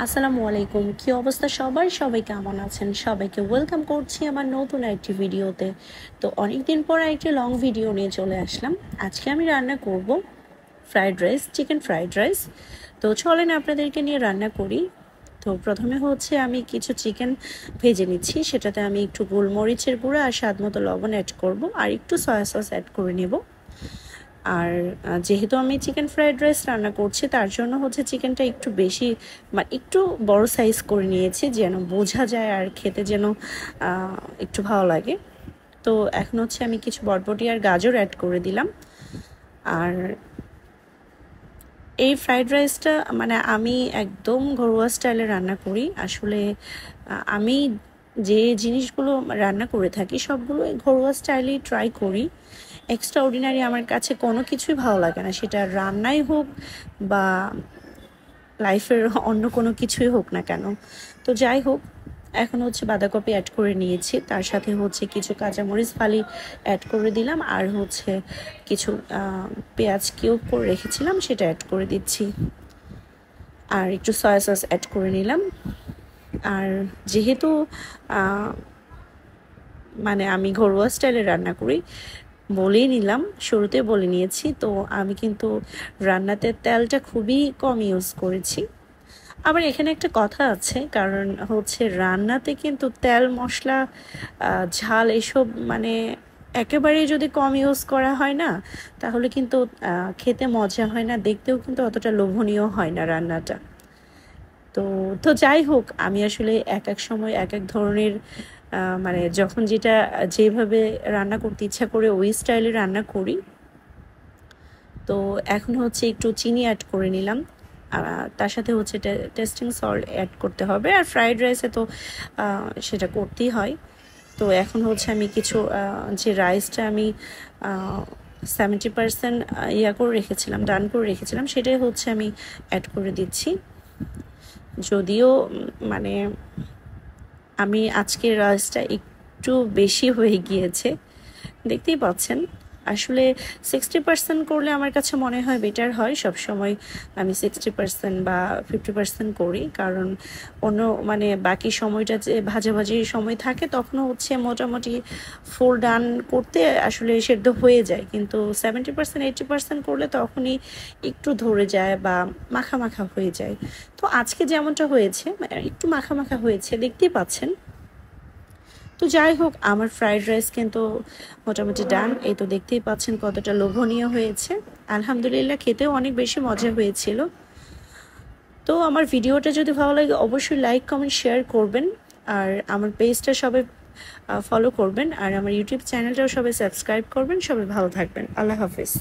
আসসালামু আলাইকুম। কি অবস্থা সবার? সবাই কেমন আছেন? সবাইকে ওয়েলকাম করছি আমার নতুন একটি ভিডিওতে। তো অনেকদিন পর একটি লং ভিডিও নিয়ে চলে আসলাম। আজকে আমি রান্না করব fried rice, chicken fried rice. তো চলেন আপনাদেরকে নিয়ে রান্না করি। তো প্রথমে হচ্ছে আমি কিছু চিকেন ভেজে নিচ্ছি। সেটাতে আমি একটু গোলমরিচের গুঁড়া আর স্বাদ মতো লবণ অ্যাড করব, আর একটু সয়া সস অ্যাড করে নেব। আর যেহেতু আমি চিকেন ফ্রাইড রাইস রান্না করছি, তার জন্য হচ্ছে চিকেনটা একটু বেশি মানে একটু বড় সাইজ করে নিয়েছি, যেন বোঝা যায় আর খেতে যেন একটু ভালো লাগে। তো এখন হচ্ছে আমি কিছু বরবটি আর গাজর অ্যাড করে দিলাম। আর এই ফ্রাইড রাইসটা মানে আমি একদম ঘরোয়া স্টাইলে রান্না করি। আসলে আমি যে জিনিসগুলো রান্না করে থাকি সবগুলো ঘরোয়া স্টাইলেই ট্রাই করি। এক্সট্রা অর্ডিনারি আমার কাছে কোনো কিছুই ভালো লাগে না, সেটা রান্নাই হোক বা লাইফের অন্য কোনো কিছুই হোক না কেন। তো যাই হোক, এখন হচ্ছে বাঁধাকপি অ্যাড করে নিয়েছি, তার সাথে হচ্ছে কিছু কাঁচামরিচ ফালি অ্যাড করে দিলাম, আর হচ্ছে কিছু পেঁয়াজ কিউব করে রেখেছিলাম সেটা অ্যাড করে দিচ্ছি, আর একটু সয়া সস অ্যাড করে নিলাম। আর যেহেতু মানে আমি ঘরোয়া স্টাইলে রান্না করি, বলেই নিলাম, শুরুতে বলে নিয়েছি, তো আমি কিন্তু রান্নাতে তেলটা খুবই কম ইউজ করেছি। আবার এখানে একটা কথা আছে, কারণ হচ্ছে রান্নাতে কিন্তু তেল মশলা ঝাল এসব মানে একেবারেই যদি কম ইউজ করা হয় না, তাহলে কিন্তু খেতে মজা হয় না, দেখতেও কিন্তু অতটা লোভনীয় হয় না রান্নাটা। তো তো যাই হোক, আমি আসলে এক এক সময় এক এক ধরনের মানে যখন যেটা যেভাবে রান্না করতে ইচ্ছা করে ওই স্টাইলে রান্না করি। তো এখন হচ্ছে একটু চিনি অ্যাড করে নিলাম, তার সাথে হচ্ছে টেস্টিং সল্ট অ্যাড করতে হবে, আর ফ্রাইড রাইসে তো সেটা করতেই হয়। তো এখন হচ্ছে আমি কিছু যে রাইসটা আমি 70% ইয়া করে রেখেছিলাম, ডান করে রেখেছিলাম, সেটাই হচ্ছে আমি অ্যাড করে দিচ্ছি। যদিও মানে আমি আজকের রাইসটা একটু বেশি হয়ে গিয়েছে, দেখতেই পাচ্ছেন। আসলে 60% করলে আমার কাছে মনে হয় বেটার হয়। সব সময় আমি 60% বা 50% করি, কারণ অন্য মানে বাকি সময়টা যে ভাজাভাজি সময় থাকে তখনও হচ্ছে মোটামুটি ফুল ডান করতে আসলে সেদ্ধ হয়ে যায়, কিন্তু 70% 80% করলে তখনই একটু ধরে যায় বা মাখা মাখা হয়ে যায়। তো আজকে যেমনটা হয়েছে একটু মাখা মাখা হয়েছে, দেখতেই পাচ্ছেন। তো যাই হোক, আমার ফ্রাইড রাইস কিন্তু মোটামুটি ডান। এই তো দেখতেই পাচ্ছেন কতটা লোভনীয় হয়েছে। আলহামদুলিল্লাহ, খেতেও অনেক বেশি মজা হয়েছিল। তো আমার ভিডিওটা যদি ভালো লাগে অবশ্যই লাইক কমেন্ট শেয়ার করবেন, আর আমার পেজটা সবাই ফলো করবেন, আর আমার ইউটিউব চ্যানেলটাও সবাই সাবস্ক্রাইব করবেন। সবাই ভালো থাকবেন। আল্লাহ হাফিজ।